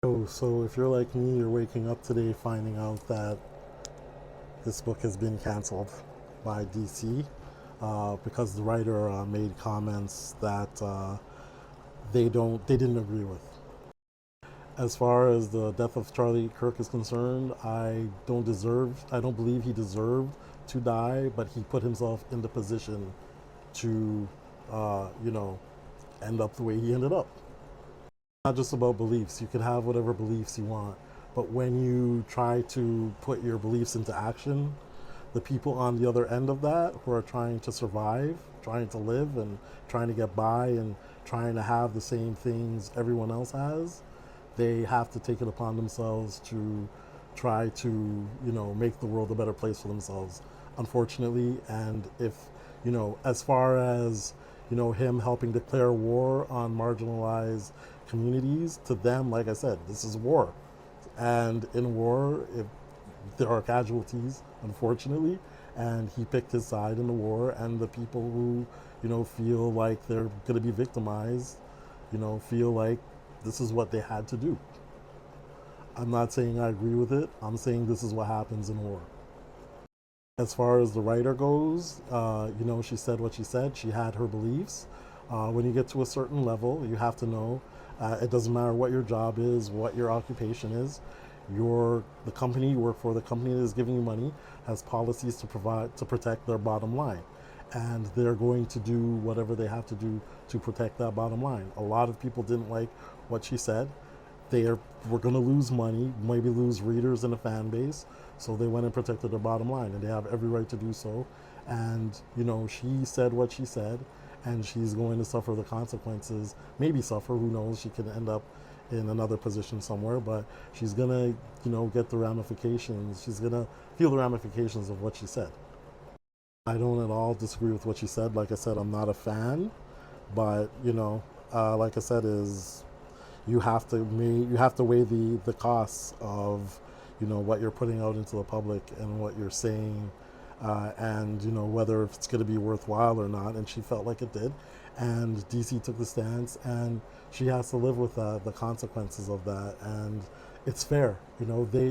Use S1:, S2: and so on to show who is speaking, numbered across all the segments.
S1: Oh, so if you're like me, you're waking up today finding out that this book has been canceled by DC because the writer made comments that they didn't agree with. As far as the death of Charlie Kirk is concerned, I don't believe he deserved to die, but he put himself in the position to, you know, end up the way he ended up. Not just about beliefs. You can have whatever beliefs you want, but when you try to put your beliefs into action, the people on the other end of that who are trying to survive, trying to live, and trying to get by, and trying to have the same things everyone else has, they have to take it upon themselves to try to, make the world a better place for themselves, unfortunately. And if, as far as, him helping declare war on marginalized communities, to them, like I said, this is war. And in war, if there are casualties, unfortunately, and he picked his side in the war, and the people who, feel like they're going to be victimized, feel like this is what they had to do. I'm not saying I agree with it. I'm saying this is what happens in war. As far as the writer goes, she said what she said. She had her beliefs. When you get to a certain level, you have to know it doesn't matter what your job is, what your occupation is. The company you work for, the company that is giving you money, has policies to protect their bottom line, and they're going to do whatever they have to do to protect that bottom line. A lot of people didn't like what she said. We're going to lose money, maybe lose readers and a fan base, so they went and protected their bottom line, and they have every right to do so. And she said what she said, and she's going to suffer the consequences. Maybe suffer, who knows? She could end up in another position somewhere, but she's gonna, get the ramifications. She's gonna feel the ramifications of what she said. I don't at all disagree with what she said. Like I said, I'm not a fan, but like I said, is you have to weigh the costs of what you're putting out into the public and what you're saying, and whether it's going to be worthwhile or not. And she felt like it did, and DC took the stance, and she has to live with the consequences of that. And it's fair.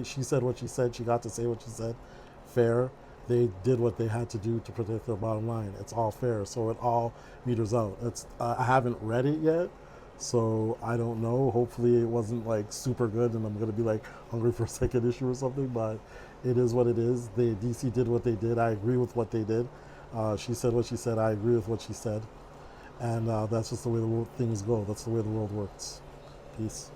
S1: She said what she said. She got to say what she said. Fair. They did what they had to do to protect their bottom line. It's all fair, so it all meters out. I haven't read it yet, so I don't know. Hopefully it wasn't like super good and I'm going to be like hungry for a second issue or something, but it is what it is. DC did what they did. I agree with what they did. She said what she said. I agree with what she said. And that's just the way things go. That's the way the world works. Peace.